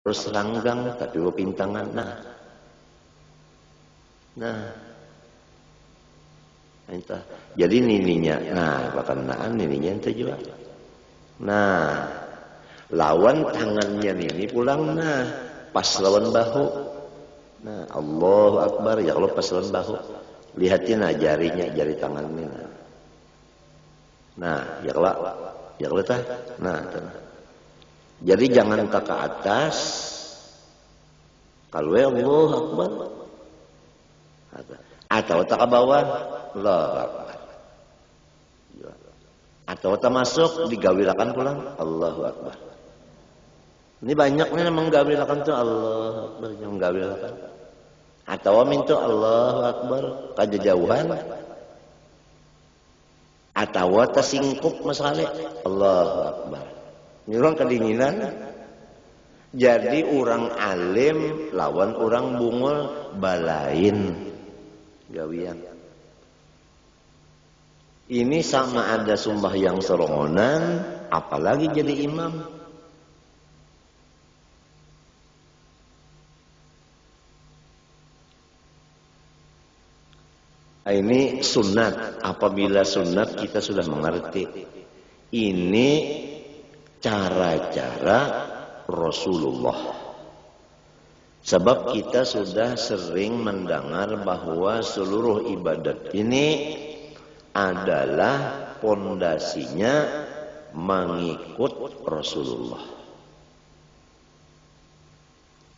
terus ranggang tapi pintangan entah jadi nininya bakanaan nininya ente juga lawan tangannya nini pulang pas lawan bahu Allahu Akbar ya Allah pas lawan bahu lihatin jarinya jari tangannya ya Allah tah jadi jangan ke atas kalau Allahu Akbar atau tak ke bawah Allahu Akbar atau tak masuk digawilakan pulang Allahu Akbar. Ini banyaknya menggawilakan tuh Allahu Akbar yang menggawilakan atau minta Allahu Akbar kajauhan atau tersingkup masalah Allahu Akbar ini orang kedinginan. Jadi orang alim lawan orang bungul balain gawian. Ini sama ada sembahyang serongonan, apalagi jadi imam. Ini sunat. Apabila sunat kita sudah mengerti. Ini cara-cara Rasulullah. Sebab kita sudah sering mendengar bahwa seluruh ibadat ini adalah pondasinya mengikut Rasulullah.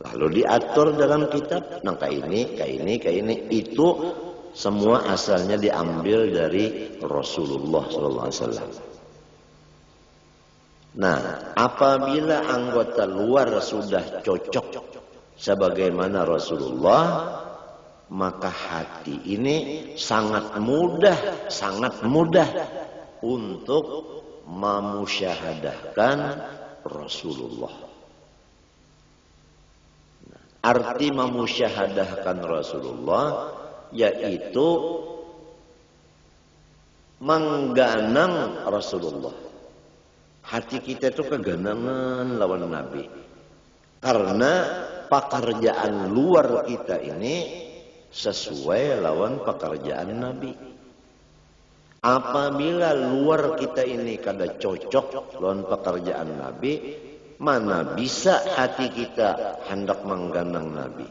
Lalu diatur dalam kitab, kayak ini itu semua asalnya diambil dari Rasulullah SAW. Apabila anggota luar sudah cocok sebagaimana Rasulullah, maka hati ini sangat mudah untuk memusyahadahkan Rasulullah. Arti memusyahadahkan Rasulullah yaitu mengganang Rasulullah. Hati kita itu keganangan lawan Nabi. Karena pekerjaan luar kita ini sesuai lawan pekerjaan Nabi. Apabila luar kita ini kada cocok lawan pekerjaan Nabi, mana bisa hati kita hendak mengganang Nabi.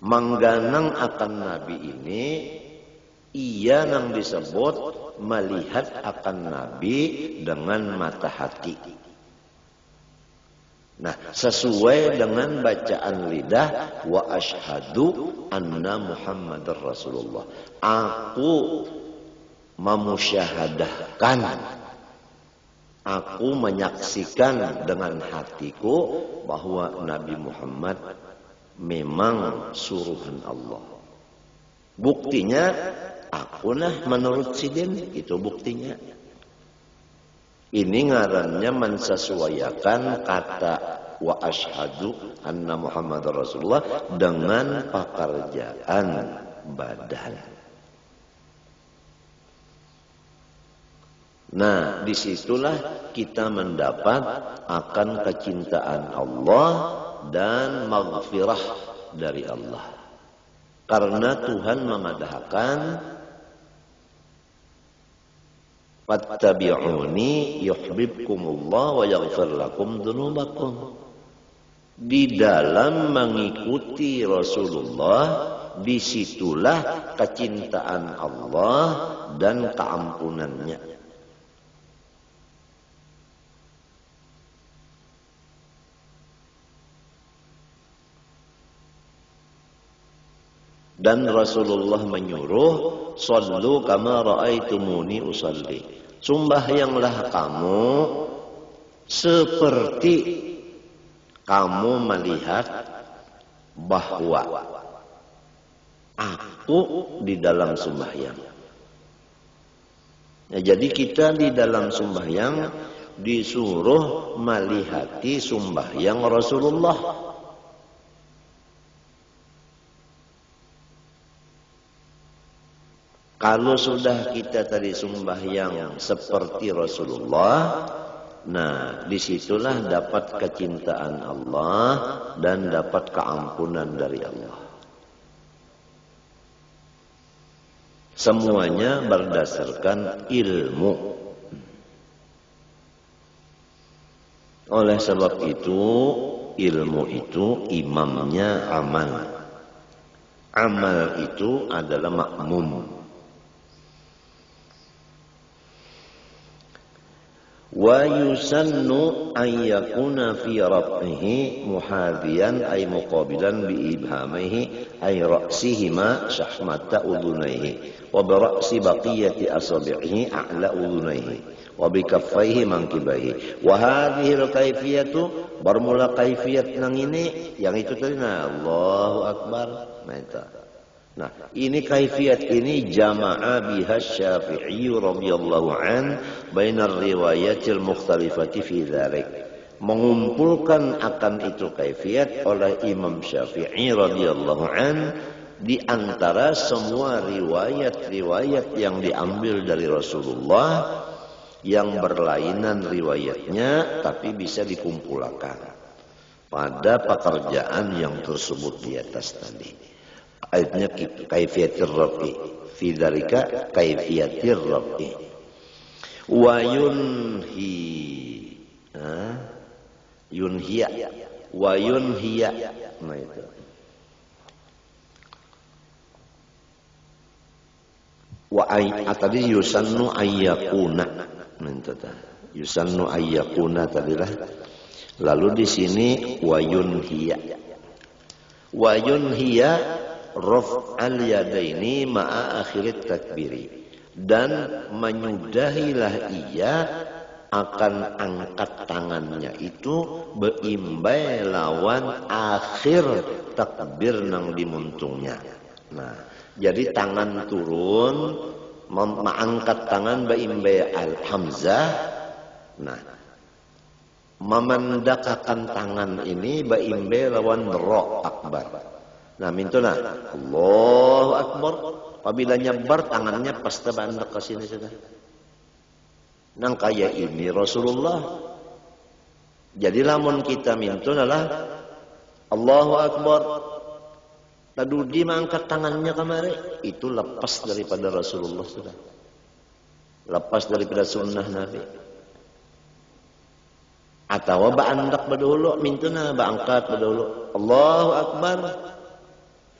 Mengganang akan Nabi ini ia yang disebut melihat akan Nabi dengan mata hati. Sesuai dengan bacaan lidah, wa asyhadu anna Muhammadar Rasulullah. Aku memusyahadahkan, aku menyaksikan dengan hatiku bahwa Nabi Muhammad memang suruhan Allah. Buktinya aku menurut sidin, itu buktinya. Ini ngarannya mensesuaikan kata wa asyhadu anna Muhammadar Rasulullah dengan pekerjaan badan. Disitulah kita mendapat akan kecintaan Allah dan maghfirah dari Allah. Karena Tuhan memadahkan fattabi'uni yuhibbukumullah wa yaghfir lakum dzunubakum. Di dalam mengikuti Rasulullah, disitulah kecintaan Allah dan keampunannya. Dan Rasulullah menyuruh, sallu kama ra'aitumuni usalli. Sembahyanglah kamu seperti kamu melihat bahwa aku di dalam sembahyang. Jadi kita di dalam sembahyang disuruh melihati sembahyang Rasulullah. Kalau sudah kita tadi sembahyang seperti Rasulullah, Nah, disitulah dapat kecintaan Allah dan dapat keampunan dari Allah. Semuanya berdasarkan ilmu. Oleh sebab itu, ilmu itu imamnya amal. Amal itu adalah makmum. Wa yusannu an yakuna fi raf'ihi muhadhiyan ay muqabilan bi ibhamihi ay ra'sihima shahmata udhunayhi wa bi ra'si baqiyati asabi'ihi a'la udhunayhi wa bi kaffaihi mankibaihi wa hadhihi al-kaifiyatu bermula kaifiyat nang ini yang itu tadi Allahu akbar. Nah, ini kaifiyat ini jama'a biha Syafi'i radhiyallahu an bainar riwayatil mukhtalifati fi dzalik. Mengumpulkan akan itu kaifiyat oleh Imam Syafi'i radhiyallahu an di antara semua riwayat-riwayat yang diambil dari Rasulullah yang berlainan riwayatnya tapi bisa dikumpulkan pada pekerjaan yang tersebut di atas tadi. Ayatnya kaifiyatir rafi fi dzalika kaifiyatir rafi wa yunhi yunhiya wa yunhiya. Nah itu wa tadi yusannu ayyakuna. Yusannu ayyakuna tadilah. Lalu di sini wa yunhiya raf'al yadaini ma'a akhirit takbiri, dan menyudahilah ia akan angkat tangannya itu beimbai lawan akhir takbir nang dimuntungnya. Nah, jadi tangan turun mengangkat tangan beimbai al-hamzah. Nah, memandakakan tangan ini beimbai lawan ro akbar. Nah, mintuna Allahu akbar. Apabila nyebar tangannya pasti bandak ke sini sudah. Nang kaya ini Rasulullah. Jadi lamun kita mintuna lah Allahu akbar. Tadudi mengangkat tangannya kemari, itu lepas daripada Rasulullah sudah. Lepas daripada sunnah Nabi. Atau bandak badulu mintuna angkat badulu Allahu akbar.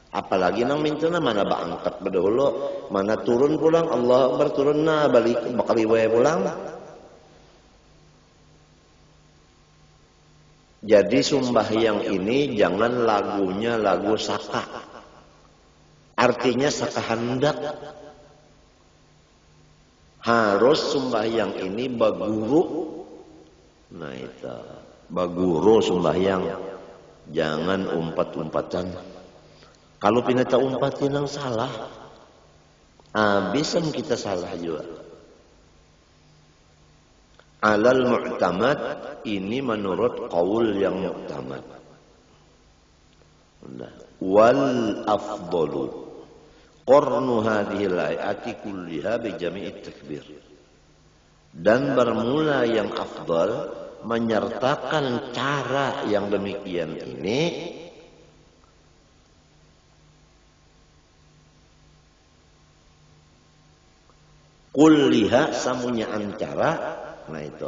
Apalagi nang mintuna mana angkat badulu, mana turun pulang Allah Akbar turun na balik bakal iwe pulang. Jadi sembahyang ini jangan lagunya lagu saka. Artinya saka hendak. Harus sembahyang ini baguru. Nah itu baguru sembahyang. Jangan umpat-umpatan. Kalau pinata umpatin yang salah, bisa kita salah juga. Alal mu'tamad ini menurut qaul yang mu'tamad. Wal afdalu qarnu hadhil ayati kulliha bi jami'it takbir. Dan bermula yang afdal menyertakan cara yang demikian ini kulliha samunya antara. Nah itu.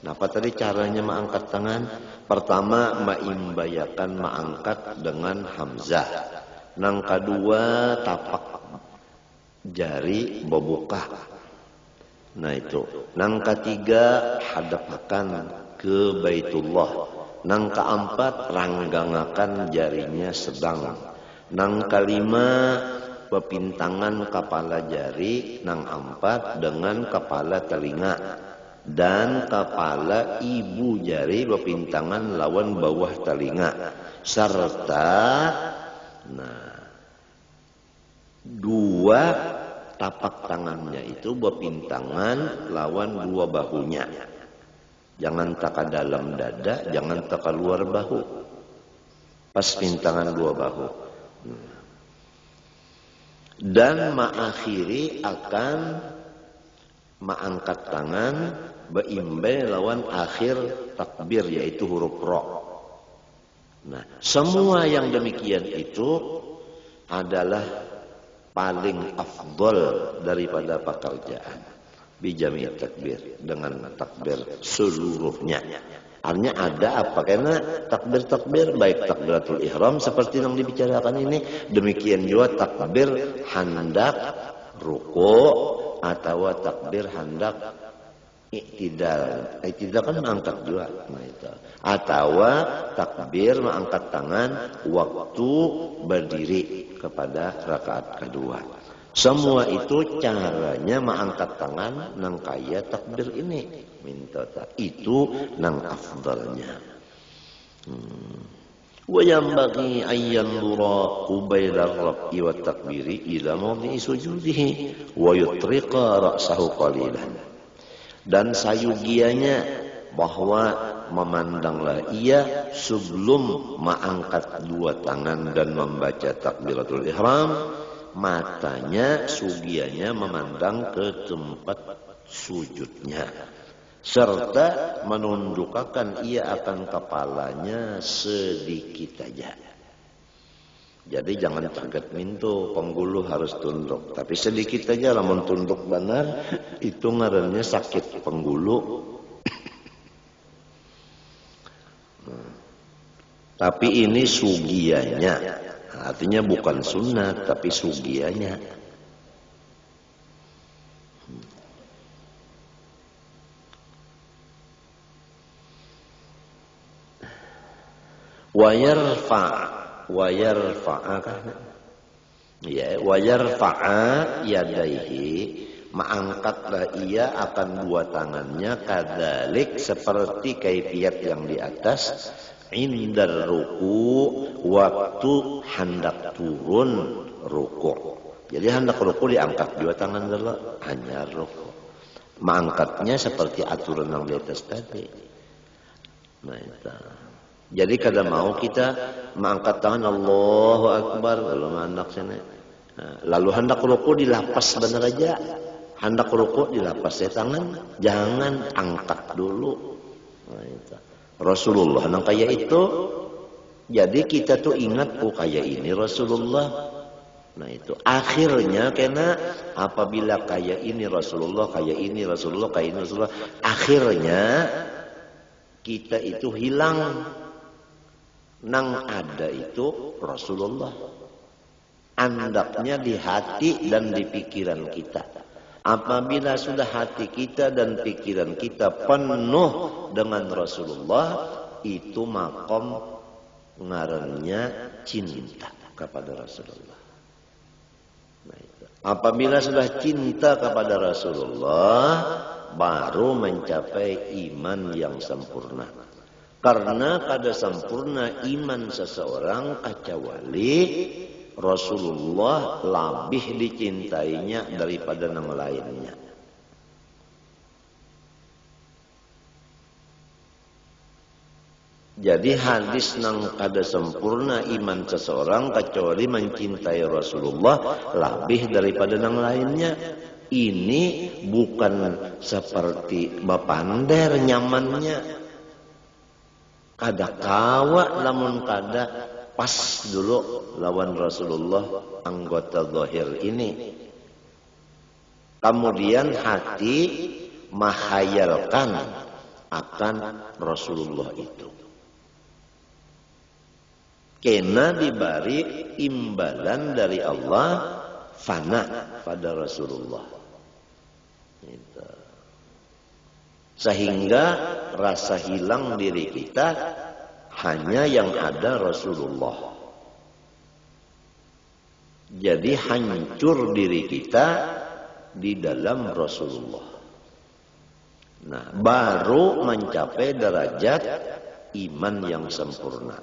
Nah apa tadi caranya mengangkat tangan? Pertama maimbayakan mengangkat dengan hamzah. Nang kedua tapak jari bobuka. Nah itu. Nang ketiga hadapakan ke Baitullah. Nang keempat ranggangakan jarinya sedang. Nang kelima pepintangan kepala jari nang empat dengan kepala telinga dan kepala ibu jari pepintangan lawan bawah telinga serta dua tapak tangannya itu pepintangan lawan dua bahunya. Jangan taka dalam dada, jangan taka luar bahu. Pas pintangan dua bahu. Dan mengakhiri akan mengangkat tangan beimbe lawan akhir takbir yaitu huruf ra. Nah, semua yang demikian itu adalah paling afdol daripada pekerjaan bijami takbir dengan takbir seluruhnya. Artinya ada apa? Karena takbir-takbir baik takbiratul ihram seperti yang dibicarakan ini, demikian juga takbir hendak ruku atau takbir hendak iktidal. Iktidal kan mengangkat juga, nah itu. Atau takbir mengangkat tangan waktu berdiri kepada rakaat kedua. Semua itu caranya mengangkat tangan nang kaya takbir ini. Minta itu nang afdalnya. Wa yanbaghi an yanzura qabila ar-raf'i wa takbiri ila mawdi'i sujudihi wa yutriqa ra'sahu qalilan. Dan sayugianya bahwa memandanglah ia sebelum mengangkat dua tangan dan membaca takbiratul ihram, matanya sugianya memandang ke tempat sujudnya, serta menundukkan ia akan kepalanya sedikit saja. Jadi jangan kaget mintu penggulu harus tunduk, tapi sedikit saja lamun tunduk benar itu ngarannya sakit penggulu. Tapi ini sugianya, artinya bukan sunat tapi sugianya. Wa yarfa'a yadaihi, mengangkatlah ia akan dua tangannya kadzalik seperti kaifiat yang di atas, indal ruku, waktu hendak turun ruku. Jadi hendak ruku diangkat dua tangan dulu, hanya ruku. Mengangkatnya seperti aturan yang di atas tadi. Nah, itu. Jadi kada mau kita mengangkat tangan Allahu Akbar lalu hendak sini. Lalu hendak ruku dilapas benar aja. Hendak ruku dilapas ya tangan, jangan angkat dulu. Nah, itu. Rasulullah nang kaya itu. Jadi kita tuh ingat kaya ini Rasulullah. Nah itu akhirnya karena apabila kaya ini Rasulullah, kaya ini Rasulullah, kaya ini Rasulullah, akhirnya kita itu hilang. Nang ada itu Rasulullah. Andaknya di hati dan di pikiran kita. Apabila sudah hati kita dan pikiran kita penuh dengan Rasulullah, itu makom ngarannya cinta kepada Rasulullah. Nah, itu. Apabila sudah cinta kepada Rasulullah, baru mencapai iman yang sempurna. Karena kada sempurna iman seseorang kecuali Rasulullah lebih dicintainya daripada yang lainnya. Jadi hadis nang kada sempurna iman seseorang kecuali mencintai Rasulullah lebih daripada yang lainnya. Ini bukan seperti bapander nyamannya. Kada kawa lamun kada pas dulu lawan Rasulullah anggota zahir ini. Kemudian hati menghayalkan akan Rasulullah itu. Kena diberi imbalan dari Allah fana pada Rasulullah. Itu. Sehingga rasa hilang diri kita hanya yang ada Rasulullah. Jadi hancur diri kita di dalam Rasulullah. Nah, baru mencapai derajat iman yang sempurna.